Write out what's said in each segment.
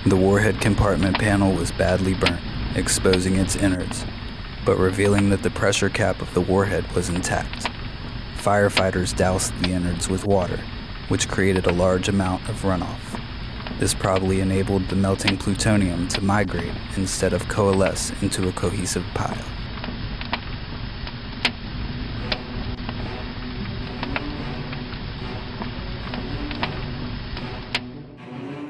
The warhead compartment panel was badly burnt, exposing its innards, but revealing that the pressure cap of the warhead was intact. Firefighters doused the innards with water, which created a large amount of runoff. This probably enabled the melting plutonium to migrate instead of coalesce into a cohesive pile.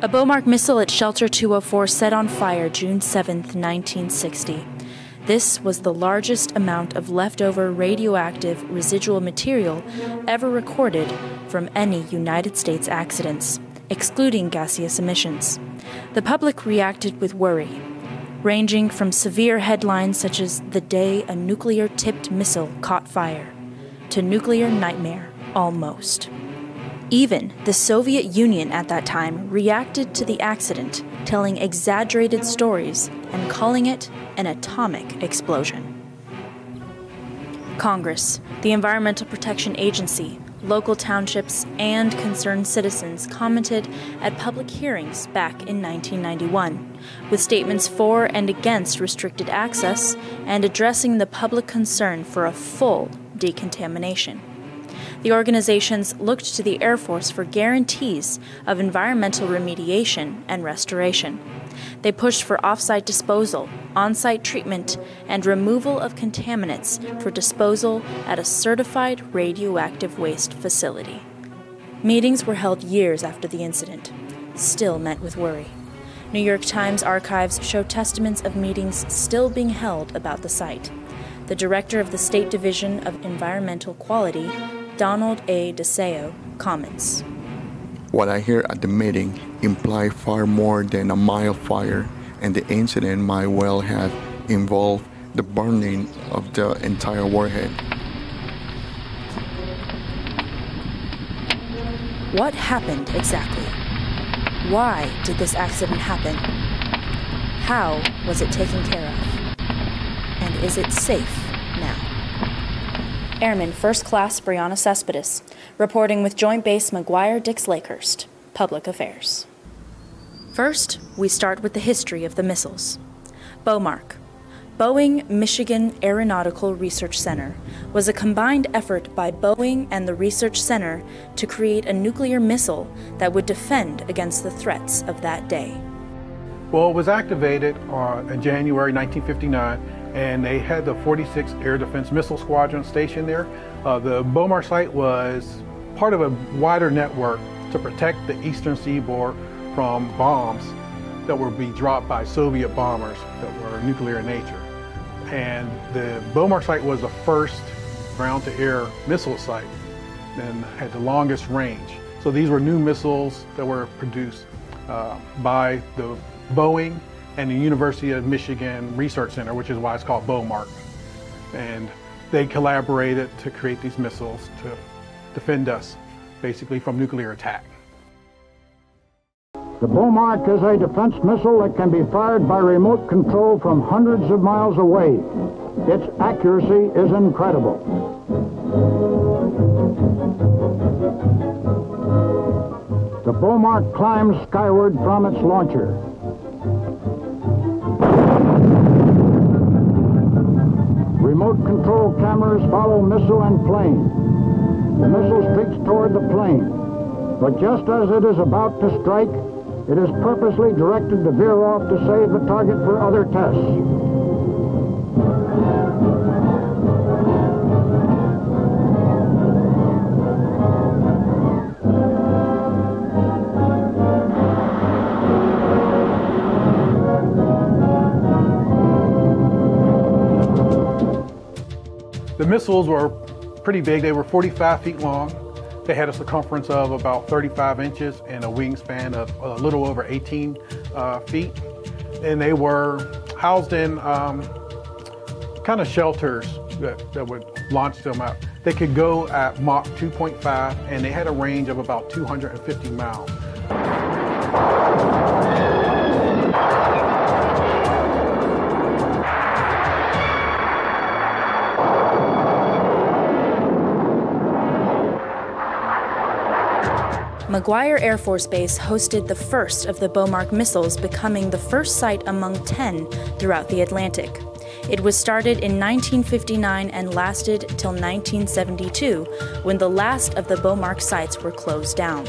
A BOMARC missile at Shelter 204 set on fire June 7, 1960. This was the largest amount of leftover radioactive residual material ever recorded from any United States accidents, excluding gaseous emissions. The public reacted with worry, ranging from severe headlines such as "The Day a Nuclear-Tipped Missile Caught Fire" to "Nuclear Nightmare, Almost." Even the Soviet Union at that time reacted to the accident, telling exaggerated stories and calling it an atomic explosion. Congress, the Environmental Protection Agency, local townships, and concerned citizens commented at public hearings back in 1991, with statements for and against restricted access and addressing the public concern for a full decontamination. The organizations looked to the Air Force for guarantees of environmental remediation and restoration. They pushed for off-site disposal, on-site treatment, and removal of contaminants for disposal at a certified radioactive waste facility. Meetings were held years after the incident, still met with worry. New York Times archives show testaments of meetings still being held about the site. The director of the State Division of Environmental Quality, Donald A. DeSeo, comments. What I hear at the meeting imply far more than a mild fire, and the incident might well have involved the burning of the entire warhead. What happened exactly? Why did this accident happen? How was it taken care of? And is it safe now? Airman First Class Briana Cespedes, reporting with Joint Base McGuire-Dix-Lakehurst, Public Affairs. First, we start with the history of the missiles. BOMARC, Boeing Michigan Aeronautical Research Center, was a combined effort by Boeing and the Research Center to create a nuclear missile that would defend against the threats of that day. Well, it was activated in January 1959, and they had the 46th Air Defense Missile Squadron stationed there. The BOMARC site was part of a wider network to protect the eastern seaboard from bombs that would be dropped by Soviet bombers that were nuclear in nature. And the BOMARC site was the first ground-to-air missile site and had the longest range. So these were new missiles that were produced by the Boeing and the University of Michigan Research Center, which is why it's called BOMARC. And they collaborated to create these missiles to defend us, basically, from nuclear attack. The BOMARC is a defense missile that can be fired by remote control from hundreds of miles away. Its accuracy is incredible. The BOMARC climbs skyward from its launcher. Remote control cameras follow missile and plane. The missile streaks toward the plane, but just as it is about to strike, it is purposely directed to veer off to save the target for other tests. The missiles were pretty big. They were 45 feet long. They had a circumference of about 35 inches and a wingspan of a little over 18 feet. And they were housed in kind of shelters that would launch them out. They could go at Mach 2.5, and they had a range of about 250 miles. McGuire Air Force Base hosted the first of the BOMARC missiles, becoming the first site among 10 throughout the Atlantic. It was started in 1959 and lasted till 1972, when the last of the BOMARC sites were closed down.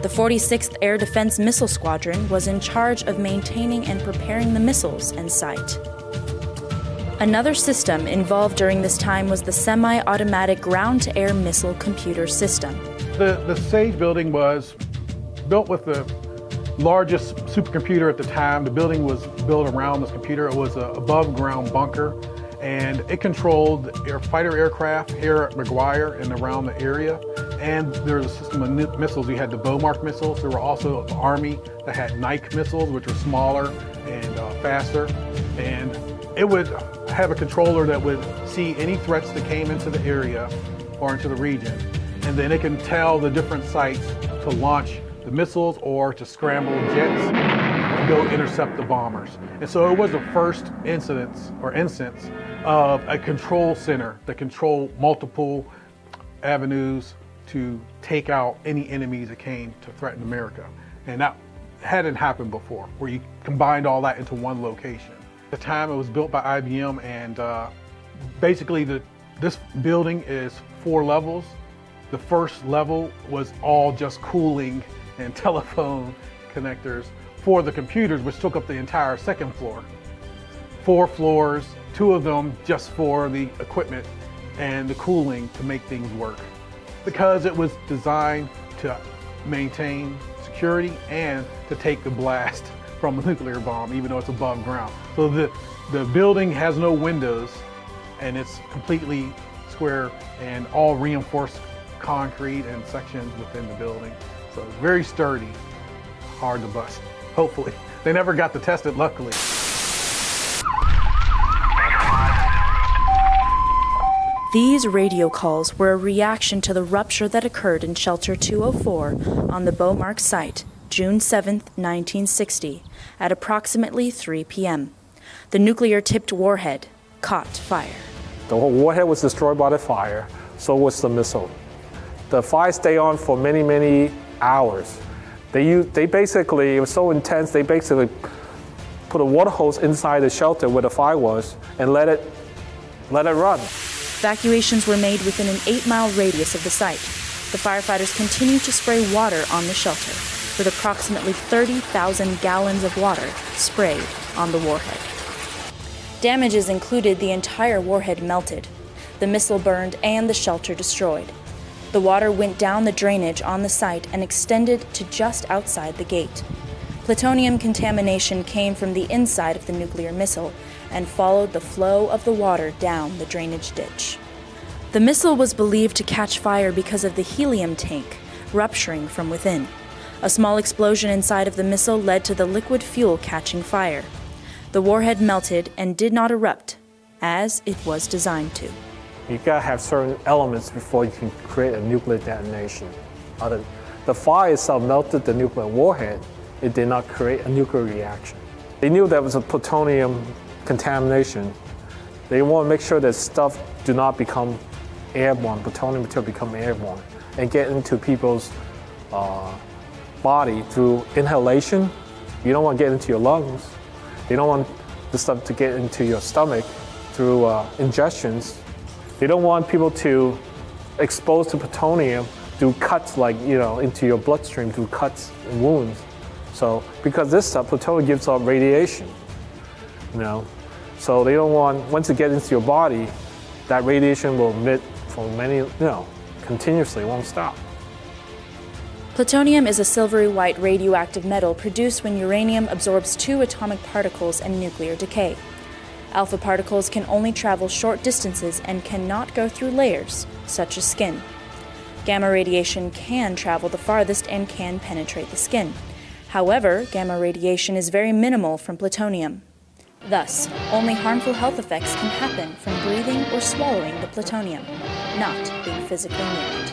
The 46th Air Defense Missile Squadron was in charge of maintaining and preparing the missiles and site. Another system involved during this time was the semi-automatic ground-to-air missile computer system. The Sage building was built with the largest supercomputer at the time. The building was built around this computer. It was an above-ground bunker, and it controlled fighter aircraft here at McGuire and around the area. And there was a system of missiles. We had the BOMARC missiles. There were also the Army that had Nike missiles, which were smaller and faster. And it would have a controller that would see any threats that came into the area or into the region. And then it can tell the different sites to launch the missiles or to scramble jets to go intercept the bombers. And so it was the first instance of a control center that controlled multiple avenues to take out any enemies that came to threaten America. And that hadn't happened before, where you combined all that into one location. At the time, it was built by IBM, and basically this building is 4 levels. The first level was all just cooling and telephone connectors for the computers, which took up the entire second floor. 4 floors, 2 of them just for the equipment and the cooling to make things work. Because it was designed to maintain security and to take the blast from a nuclear bomb, even though it's above ground. So the building has no windows, and it's completely square and all reinforced concrete and sections within the building. So it's very sturdy, hard to bust, hopefully. They never got to test it, luckily. These radio calls were a reaction to the rupture that occurred in Shelter 204 on the BOMARC site, June 7, 1960, at approximately 3 p.m. The nuclear-tipped warhead caught fire. The whole warhead was destroyed by the fire, so was the missile. The fire stayed on for many, many hours. They basically, it was so intense, they basically put a water hose inside the shelter where the fire was and let it run. Evacuations were made within an 8-mile radius of the site. The firefighters continued to spray water on the shelter, with approximately 30,000 gallons of water sprayed on the warhead. Damages included the entire warhead melted, the missile burned, and the shelter destroyed. The water went down the drainage on the site and extended to just outside the gate. Plutonium contamination came from the inside of the nuclear missile and followed the flow of the water down the drainage ditch. The missile was believed to catch fire because of the helium tank rupturing from within. A small explosion inside of the missile led to the liquid fuel catching fire. The warhead melted and did not erupt, as it was designed to. You gotta have certain elements before you can create a nuclear detonation. The fire itself melted the nuclear warhead. It did not create a nuclear reaction. They knew there was a plutonium contamination. They want to make sure that stuff do not become airborne, plutonium material become airborne, and get into people's body through inhalation. You don't want to get into your lungs. You don't want the stuff to get into your stomach through ingestions. They don't want people to expose to plutonium through cuts, like, into your bloodstream through cuts and wounds. So, because this stuff, plutonium gives off radiation, So they don't want, once it gets into your body, that radiation will emit for many, continuously, it won't stop. Plutonium is a silvery white radioactive metal produced when uranium absorbs 2 atomic particles and nuclear decay. Alpha particles can only travel short distances and cannot go through layers, such as skin. Gamma radiation can travel the farthest and can penetrate the skin. However, gamma radiation is very minimal from plutonium. Thus, only harmful health effects can happen from breathing or swallowing the plutonium, not being physically near it.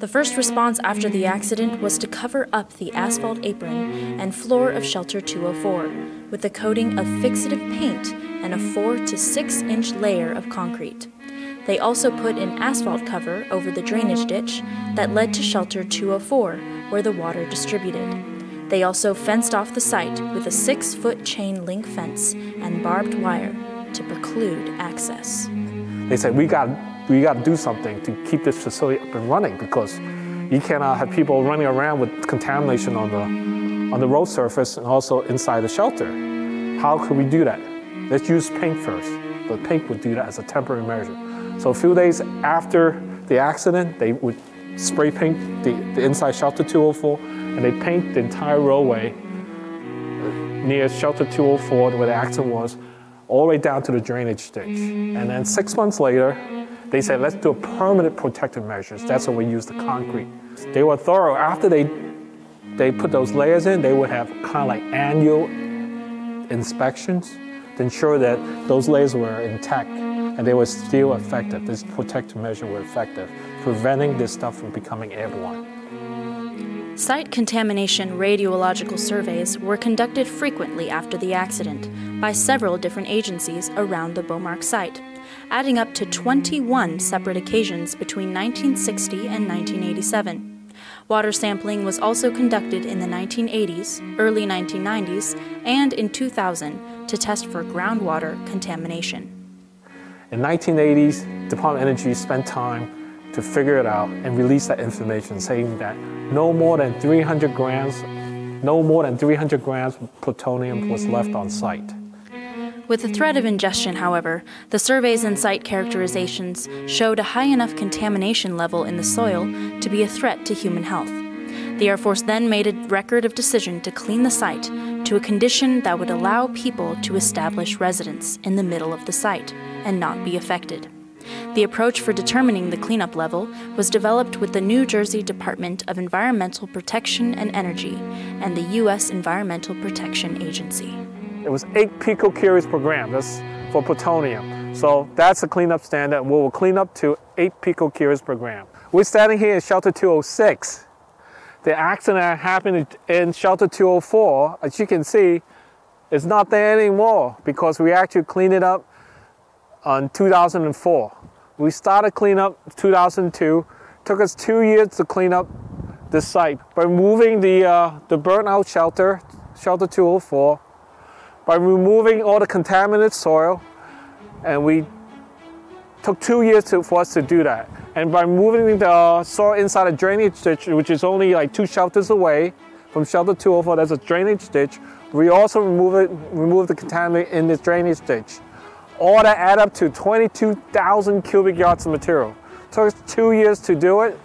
The first response after the accident was to cover up the asphalt apron and floor of Shelter 204 with a coating of fixative paint and a 4 to 6 inch layer of concrete. They also put an asphalt cover over the drainage ditch that led to Shelter 204, where the water distributed. They also fenced off the site with a 6-foot chain link fence and barbed wire to preclude access. They said, we got to do something to keep this facility up and running, because you cannot have people running around with contamination on the road surface and also inside the shelter. How could we do that? Let's use paint first. But paint would do that as a temporary measure. So a few days after the accident, they would spray paint the inside Shelter 204, and they paint the entire roadway near Shelter 204, where the accident was, all the way down to the drainage ditch. And then 6 months later, they said, let's do a permanent protective measures. That's when we used the concrete. They were thorough. After they put those layers in, they would have kind of like annual inspections to ensure that those layers were intact and they were still effective. This protective measure were effective, preventing this stuff from becoming airborne. Site contamination radiological surveys were conducted frequently after the accident by several different agencies around the BOMARC site, adding up to 21 separate occasions between 1960 and 1987. Water sampling was also conducted in the 1980s, early 1990s, and in 2000 to test for groundwater contamination. In 1980s, Department of Energy spent time to figure it out and release that information, saying that no more than 300 grams of plutonium was left on site. With the threat of ingestion, however, the surveys and site characterizations showed a high enough contamination level in the soil to be a threat to human health. The Air Force then made a record of decision to clean the site to a condition that would allow people to establish residence in the middle of the site and not be affected. The approach for determining the cleanup level was developed with the New Jersey Department of Environmental Protection and Energy and the U.S. Environmental Protection Agency. It was 8 picocuries per gram, that's for plutonium. So that's the cleanup standard. We will clean up to 8 picocuries per gram. We're standing here in Shelter 206. The accident happened in Shelter 204, as you can see, is not there anymore because we actually cleaned it up in 2004. We started cleanup in 2002. Took us 2 years to clean up the site by removing the burnt out shelter, Shelter 204, by removing all the contaminated soil, and we took 2 years for us to do that. And by moving the soil inside a drainage ditch, which is only like 2 shelters away from Shelter 204, there's a drainage ditch. We also remove the contaminant in this drainage ditch. All that add up to 22,000 cubic yards of material. Took us 2 years to do it.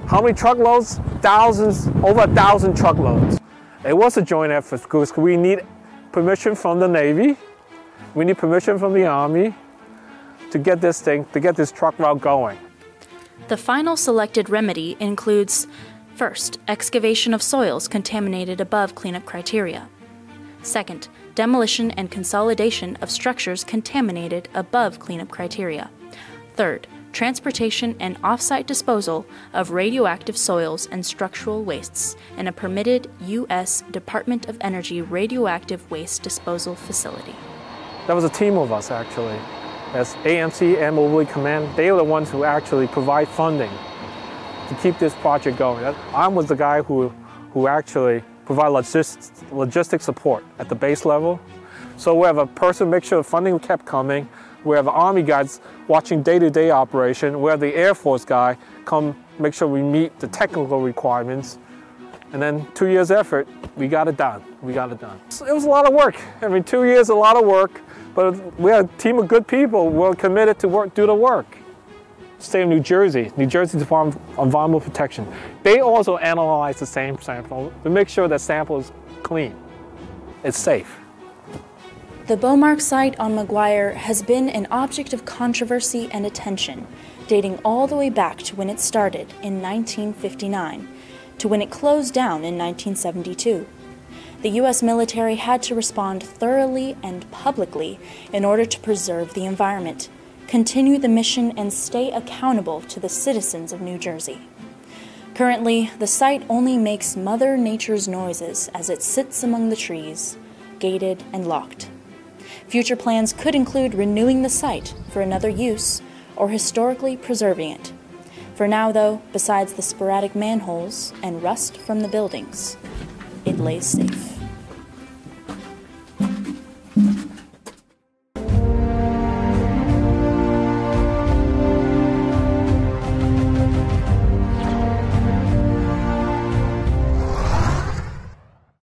How many truckloads? Thousands, over 1,000 truckloads. It was a joint effort because we need permission from the Navy. We need permission from the Army to get this truck route going. The final selected remedy includes, first, excavation of soils contaminated above cleanup criteria. Second, demolition and consolidation of structures contaminated above cleanup criteria. Third, transportation and off-site disposal of radioactive soils and structural wastes in a permitted U.S. Department of Energy radioactive waste disposal facility. That was a team of us, actually. As AMC Air Mobility Command, they were the ones who actually provide funding to keep this project going. I was the guy who actually provide logistic support at the base level. So we have a person make sure the funding kept coming. We have Army guys watching day-to-day operation. We have the Air Force guy come make sure we meet the technical requirements. And then 2 years effort, we got it done. It was a lot of work. 2 years, a lot of work. But we had a team of good people who were committed to do the work. State of New Jersey Department of Environmental Protection. They also analyzed the same sample to make sure that sample is clean. It's safe. The BOMARC site on McGuire has been an object of controversy and attention, dating all the way back to when it started in 1959, to when it closed down in 1972. The U.S. military had to respond thoroughly and publicly in order to preserve the environment, continue the mission, and stay accountable to the citizens of New Jersey. Currently, the site only makes Mother Nature's noises as it sits among the trees, gated and locked. Future plans could include renewing the site for another use or historically preserving it. For now, though, besides the sporadic manholes and rust from the buildings, it lays safe.